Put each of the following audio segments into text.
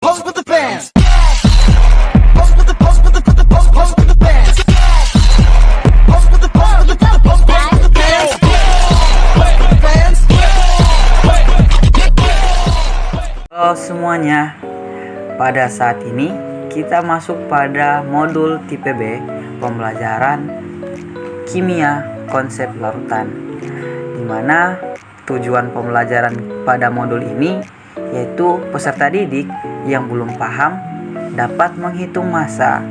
Pose with the bands. Pose with the pose with the pose with the bands. Pose with the pose with the pose with the bands. Bands. Halo semuanya, pada saat ini kita masuk pada modul tipe B, pembelajaran kimia konsep larutan, di mana tujuan pembelajaran pada modul ini yaitu peserta didik yang belum paham dapat menghitung massa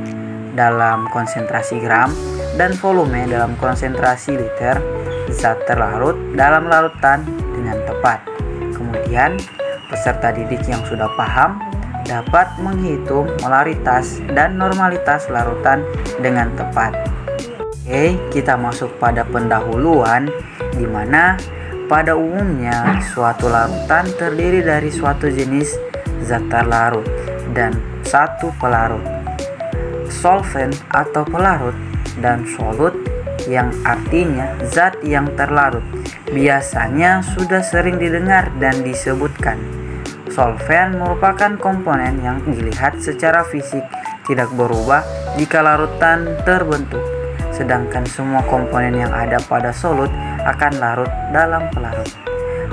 dalam konsentrasi gram dan volume dalam konsentrasi liter zat terlarut dalam larutan dengan tepat. Kemudian peserta didik yang sudah paham dapat menghitung molaritas dan normalitas larutan dengan tepat. Oke, kita masuk pada pendahuluan, di mana pada umumnya suatu larutan terdiri dari suatu jenis zat terlarut dan satu pelarut. Solvent atau pelarut dan solut yang artinya zat yang terlarut biasanya sudah sering didengar dan disebutkan. Solvent merupakan komponen yang dilihat secara fisik tidak berubah jika larutan terbentuk, sedangkan semua komponen yang ada pada solut akan larut dalam pelarut.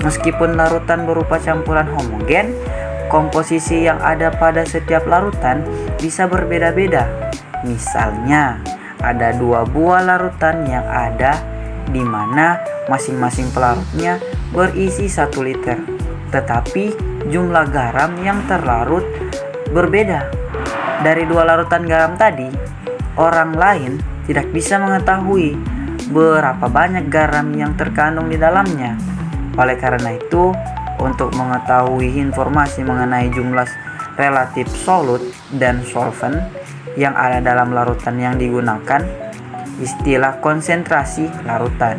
Meskipun larutan berupa campuran homogen, komposisi yang ada pada setiap larutan bisa berbeda-beda. Misalnya, ada 2 buah larutan yang ada di mana masing-masing pelarutnya berisi 1 liter, tetapi jumlah garam yang terlarut berbeda. Dari 2 larutan garam tadi, orang lain tidak bisa mengetahui berapa banyak garam yang terkandung di dalamnya. Oleh karena itu, untuk mengetahui informasi mengenai jumlah relatif solut dan solvent yang ada dalam larutan yang digunakan, istilah konsentrasi larutan.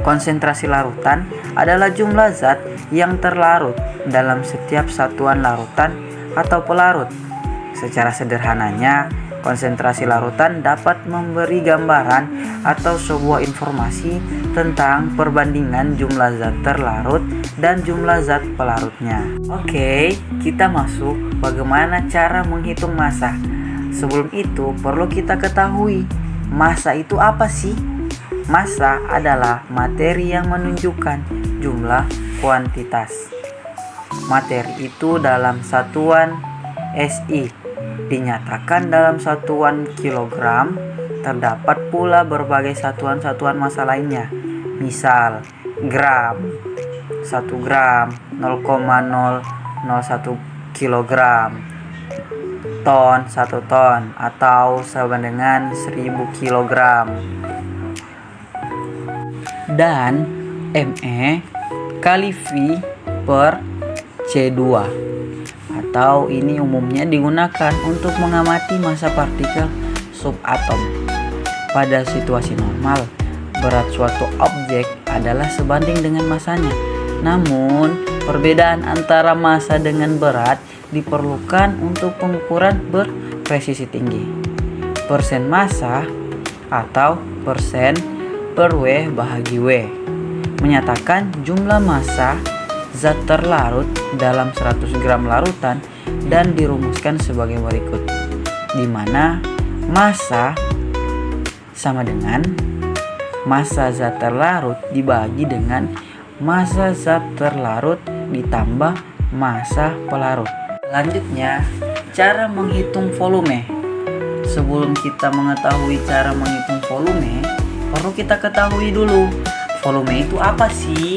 Konsentrasi larutan adalah jumlah zat yang terlarut dalam setiap satuan larutan atau pelarut. Secara sederhananya, konsentrasi larutan dapat memberi gambaran atau sebuah informasi tentang perbandingan jumlah zat terlarut dan jumlah zat pelarutnya. Oke, kita masuk bagaimana cara menghitung massa. Sebelum itu, perlu kita ketahui, massa itu apa sih? Massa adalah materi yang menunjukkan jumlah kuantitas. Materi itu dalam satuan SI dinyatakan dalam satuan kilogram. Terdapat pula berbagai satuan-satuan massa lainnya. Misal, gram 1 gram 0,001 kilogram, ton 1 ton atau sama dengan 1000 kilogram, dan ME kali V per C2, atau ini umumnya digunakan untuk mengamati massa partikel subatom. Pada situasi normal, berat suatu objek adalah sebanding dengan massanya. Namun, perbedaan antara massa dengan berat diperlukan untuk pengukuran berpresisi tinggi. Persen massa atau persen per W bahagi W menyatakan jumlah massa zat terlarut dalam 100 gram larutan dan dirumuskan sebagai berikut, di mana massa sama dengan massa zat terlarut dibagi dengan massa zat terlarut ditambah massa pelarut. Selanjutnya, cara menghitung volume. Sebelum kita mengetahui cara menghitung volume, perlu kita ketahui dulu, volume itu apa sih?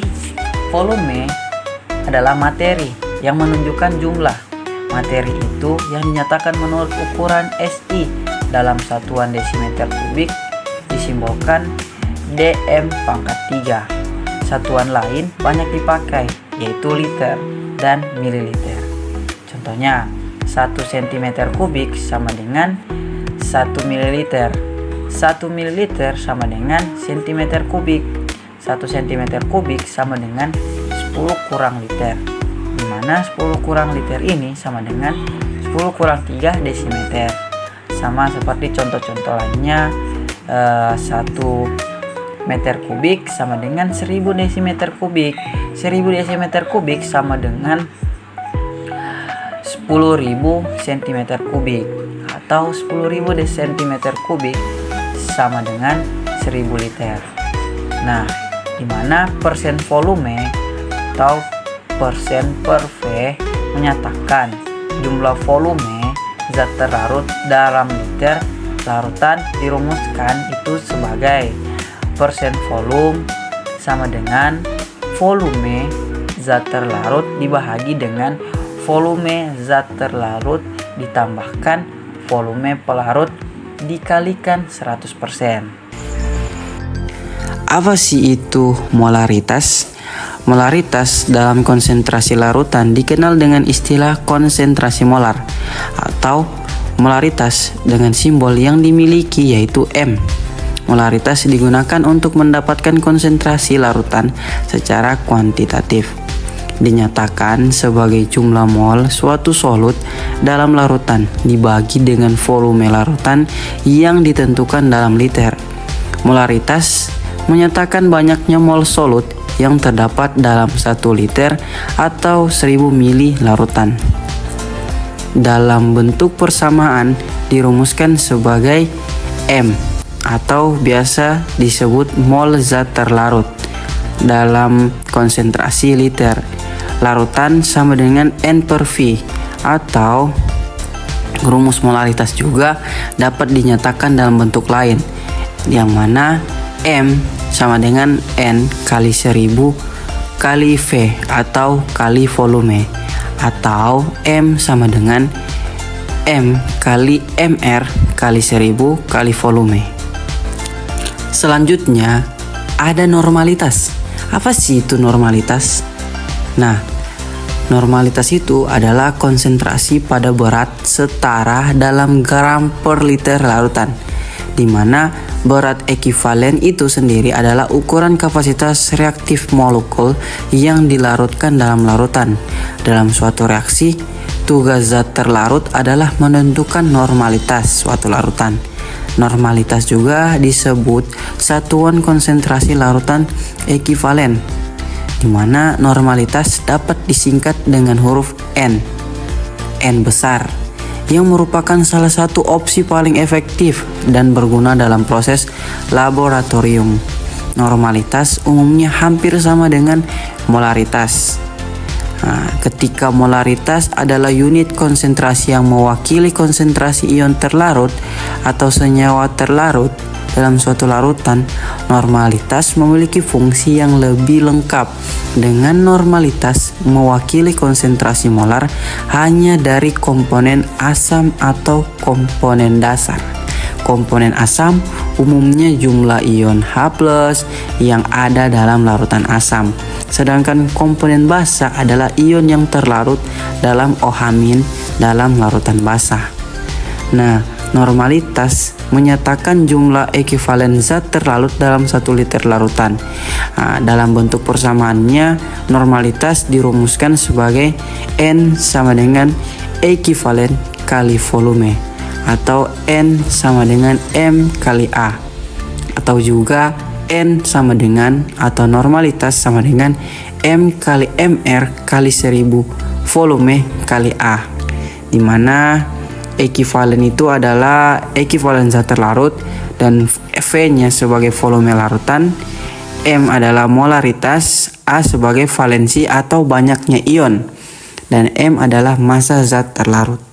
Volume adalah materi yang menunjukkan jumlah. Materi itu yang dinyatakan menurut ukuran SI dalam satuan desimeter kubik disimbolkan dm pangkat 3. Satuan lain banyak dipakai, yaitu liter dan mililiter. Contohnya, 1 cm kubik sama dengan 1 ml. 1 ml sama dengan cm kubik. 1 cm kubik sama dengan 10 kurang liter, di mana 10 kurang liter ini sama dengan 10 kurang 3 desimeter. Sama seperti contoh-contoh lainnya, 1 meter kubik sama dengan 1000 desimeter kubik. 1000 desimeter kubik sama dengan 10.000 cm3 atau 10.000 cm3 sama dengan 1000 liter. Nah, dimana persen volume atau persen per V menyatakan jumlah volume zat terlarut dalam liter larutan dirumuskan itu sebagai persen volume sama dengan volume zat terlarut dibahagi dengan volume zat terlarut ditambahkan volume pelarut dikalikan 100%. Apa sih itu molaritas? Molaritas dalam konsentrasi larutan dikenal dengan istilah konsentrasi molar atau molaritas dengan simbol yang dimiliki yaitu M. Molaritas digunakan untuk mendapatkan konsentrasi larutan secara kuantitatif. Dinyatakan sebagai jumlah mol suatu solut dalam larutan dibagi dengan volume larutan yang ditentukan dalam liter. Molaritas menyatakan banyaknya mol solut yang terdapat dalam 1 liter atau 1000 mili larutan. Dalam bentuk persamaan dirumuskan sebagai M atau biasa disebut mol zat terlarut dalam konsentrasi liter larutan sama dengan N per V, atau rumus molaritas juga dapat dinyatakan dalam bentuk lain yang mana M sama dengan N kali 1000 kali V atau kali volume, atau M sama dengan M kali MR kali 1000 kali volume. Selanjutnya ada normalitas. Apa sih itu normalitas? Nah, normalitas itu adalah konsentrasi pada berat setara dalam gram per liter larutan, di mana berat ekivalen itu sendiri adalah ukuran kapasitas reaktif molekul yang dilarutkan dalam larutan. Dalam suatu reaksi, tugas zat terlarut adalah menentukan normalitas suatu larutan. Normalitas juga disebut satuan konsentrasi larutan ekivalen, di mana normalitas dapat disingkat dengan huruf N besar, yang merupakan salah satu opsi paling efektif dan berguna dalam proses laboratorium. Normalitas umumnya hampir sama dengan molaritas. Ketika molaritas adalah unit konsentrasi yang mewakili konsentrasi ion terlarut atau senyawa terlarut dalam suatu larutan, normalitas memiliki fungsi yang lebih lengkap dengan normalitas mewakili konsentrasi molar hanya dari komponen asam atau komponen dasar. Komponen asam umumnya jumlah ion H+ yang ada dalam larutan asam, sedangkan komponen basa adalah ion yang terlarut dalam OH- dalam larutan basa. Nah, normalitas menyatakan jumlah ekivalen zat terlarut dalam 1 liter larutan. Dalam bentuk persamaannya, normalitas dirumuskan sebagai N sama dengan ekivalen kali volume, atau N sama dengan M kali A, atau juga N sama dengan atau normalitas sama dengan M kali MR kali 1000 volume kali A, di mana ekivalen itu adalah ekivalen zat terlarut dan V-nya sebagai volume larutan, M adalah molaritas, A sebagai valensi atau banyaknya ion, dan M adalah massa zat terlarut.